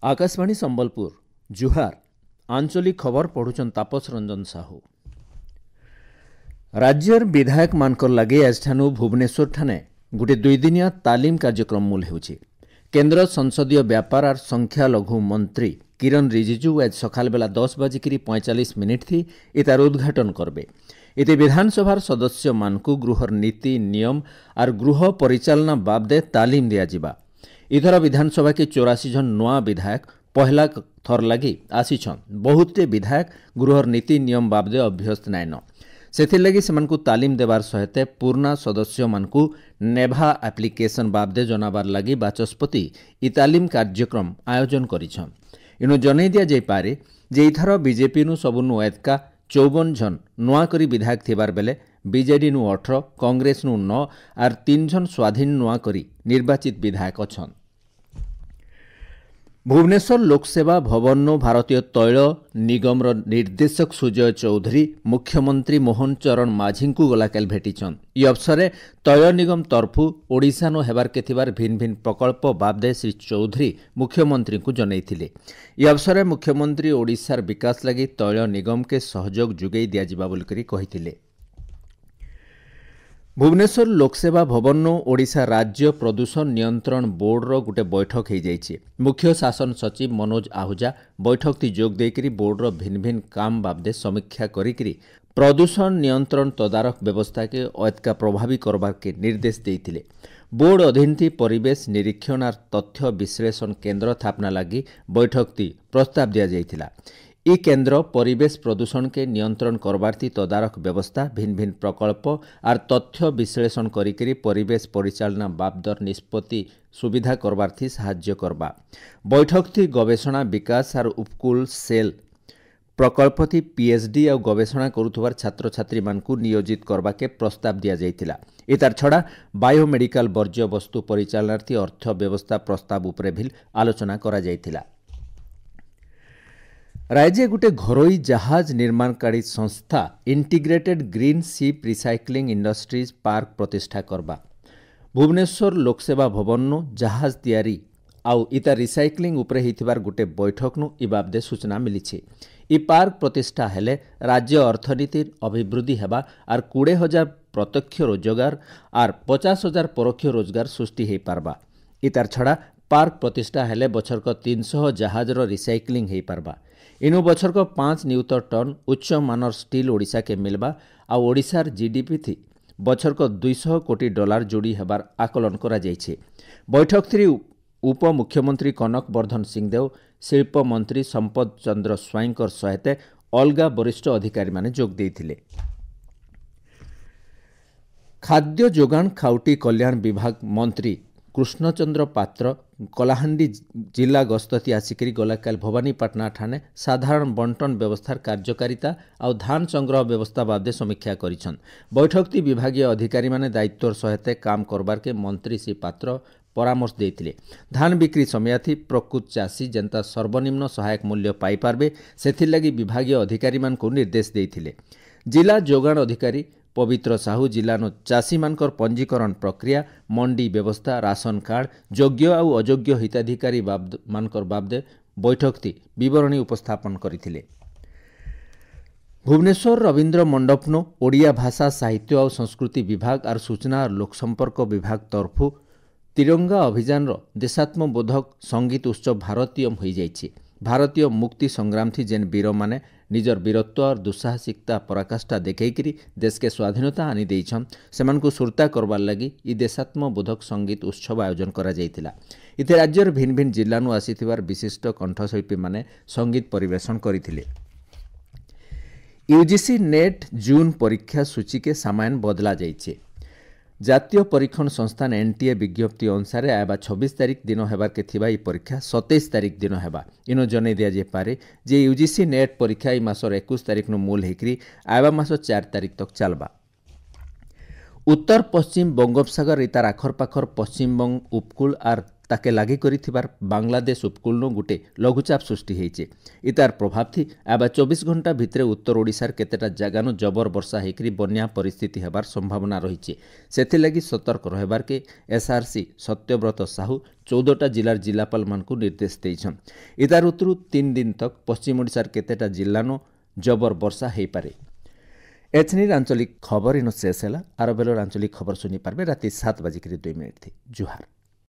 आकाशवाणी संबलपुर जुहार आंचलिक खबर पढ़ुचन तापस रंजन साहू। राज्यर विधायक मानकर लगे आजठानु भुवनेश्वर ठाने गोटे दुईदिनिया तालीम कार्यक्रम मूल होउछि। केन्द्र संसदीय व्यापार और संख्या लघु मंत्री किरण रिजिजू आज सकाल बेला 10:45 थी इतार उद्घाटन करबे। इति विधानसभार सदस्य मानकु गृहर नीति नियम और गृह परिचालना बाबदे तालीम दिया जिबा। इधर विधानसभा के 84 जन नुआ विधायक पहला थर लगी आसीछन। बहुते विधायक गृहर नीति नियम बाबदे अभ्यस्त नाइन सेथिर लगी सेमानकु तालीम देवार सहित पूर्णा सदस्य मानकु नेभा एप्लिकेशन बाबदे जनाबार लगी बाचस्पति इ तालीम कार्यक्रम आयोजन करिछन। इनु जनै दिया जाय पारे जे इथर बीजेपी नु सबुनु एतका 54 जन नुआ करी विधायक थिबार बेले बीजेडी नु 18 कांग्रेस नु 9 और 3 जन स्वाधीन नुआ करी निर्वाचित विधायक अछन। भुवनेश्वर लोकसेवा भवन भारतीय तैल निगम निर्देशक सुजय चौधरी मुख्यमंत्री मोहन चरण माझी को गलाकाल भेटिछन। इ अवसर तैल निगम तरफु ओडिशा नो हेबार के थिबार भिन्न भिन्न प्रकल्प बाबदे श्री चौधरी मुख्यमंत्री को जनैथिले। इ अवसर मुख्यमंत्री ओडिशार विकास लगी तैल निगम के सहयोग जुगै दिया जिबा बोली करी कहिथिले। भुवनेश्वर लोकसेवा भवन ओडिशा राज्य प्रदूषण नियंत्रण बोर्डर गोटे बैठक हो जाइए। मुख्य शासन सचिव मनोज आहूजा बैठक ती जोग देकरी बोर्डर भिन्न भिन्न काम बाबदे समीक्षा करिकरी प्रदूषण नियंत्रण तदारख व्यवस्था के अतका प्रभावी करबार के निर्देश देइथिले। बोर्ड अधीन थी परिवेश निरीक्षण और तथ्य विश्लेषण केन्द्र स्थापना लगी बैठक ती प्रस्ताव दिया जाइथिला। इ केन्द्र परिवेश प्रदूषण के नियंत्रण करबार्थी तदारख व्यवस्था भिन्न भिन्न प्रकल्प और तथ्य विश्लेषण करिकरी परिवेश परिचालना बाबदर निष्पत्ति सुविधा करबार्थी साहाय्य करबा। बैठक थी गवेषणा विकास और उपकूल सेल प्रकल्प थी पीएचडी और गवेषणा करुथबार छात्र छात्री मानकु नियोजित करबा के प्रस्ताव दिया जाइथिला। इतार छड़ा बायोमेडिकल वर्ज्य वस्तु परिचालनार्थी अर्थ व्यवस्था प्रस्ताव उपरे भी आलोचना करा जाइथिला। राज्य गोटे घरोई जहाज निर्माणकारी संस्था integrated green ship recycling industries park प्रतिष्ठा करबा। भुवनेश्वर लोकसेवा भवन जहाज तैयारी आउ इता रिसाइक्लिंग उपरे हिथिबार गोटे बैठक इ बाबदे सूचना मिली। इ पार्क प्रतिष्ठा हेले राज्य अर्थनीति अभिवृद्धि हेबा और 20,000 प्रत्यक्ष रोजगार और 50,000 परोक्ष रोजगार सृष्टि हो पारबा। इतार छड़ा पार्क प्रतिष्ठा हेले बछरक 300 जहाजर रिसाइक्लिंग हो पारबा। इनु बछरक 5 नियुत टन उच्च मानर स्टील ओडिशा के मिलबा आ ओडिशार जीडीपी थी बछरक $200 कोटी जोड़ी हेबार आकलन करा जाइछे। बैठक थी उप मुख्यमंत्री कनक वर्धन सिंहदेव शिल्प मंत्री संपद चंद्र स्वाईंकर सहित अलगा वरिष्ठ अधिकारी माने जोग देइथिले। खाद्य जोगान खाउटी कल्याण विभाग मंत्री कृष्णचंद्र पात्र कलाहांडी जिला गस्तती आसिकरी गलाकाल भवानीपाटना ठाणे साधारण बंटन व्यवस्थार कार्यकारिता और धान संग्रह व्यवस्था बाबदे समीक्षा करिछन। बैठक ती विभागीय अधिकारी माने दायित्वर सहित काम करबार के मंत्री श्री पात्र परामर्श देइथिले। धान बिक्री समय थी प्रकृत चाषी जनता सर्वनिम्न सहायक मूल्य पाई पारबे सेथिर लगी विभागीय अधिकारी मानकु निर्देश देइथिले। जिला जोगान अधिकारी पवित्र साहू जिलानो चाषी मानकर पंजीकरण प्रक्रिया मंडी व्यवस्था राशन कार्ड योग्य और अयोग्य हिताधिकारी मानकर बाबदे बैठक थी विवरणी उपस्थापन करथिले। भुवनेश्वर रवींद्र मंडपनो ओडिया भाषा साहित्य और संस्कृति विभाग और सूचना और लोकसंपर्क विभाग तरफु तिरंगा अभियान देशात्मबोधक संगीत उत्सव भारतीयम हो जाइए। भारतीय मुक्ति संग्राम थी जेन वीर माने निजर वीरत्व और दुस्साहसिकता पराकाष्ठा देखैकरी देश के स्वाधीनता आनी देइछन सेमानकु सुरता करबार लगी इ देशात्मबोधक संगीत उत्सव आयोजन करा जाइथिला। इते राज्यर भिन्न भिन्न जिल्लानु आसीथिबार विशिष्ट कंठशिल्पी माने संगीत परिवेषण करिथिले। यूजीसी नेट जून परीक्षा सूची के सामान बदला जाइछे। जातीय परीक्षण संस्थान एनटीए विज्ञप्ति अनुसार आयबा 26 तारिख दिन हेबार के थिबा इ परीक्षा 27 तारिख दिन हेबा। इनो जनै दिया जे पारे जे यूजीसी नेट परीक्षा इ मासर 21 तारिख नु मूल हेकरी आयबा मास 4 तारिख तक चलबा। उत्तर पश्चिम बंगोपसागर इतार आखर पाखर पश्चिम बंग उपकूल और ताके लागि करिथिबार बांग्लादेश उपकूल गोटे लघुचाप सृष्टि होइछे। इतार प्रभाव थी आबा 24 घंटा भितरे उत्तर ओडिशार केतेटा जगानु जबर वर्षा होकर बन्या परिस्थिति हेबार संभावना रही। सेथिलागि सतर्क रहबार के एसआरसी सत्यव्रत साहू 14टा जिलार जिलापाल मानकु निर्देश देइछन। इतार उत्तरु 3 दिन तक पश्चिम ओडिशार केतेटा जिल्लानो जबर वर्षा हेई पारे। एथनिर आंचलिक खबर इन शेष है। आर बेलर आंचलिक खबर सुनी पारबे राति 7:02 थी। जुहार।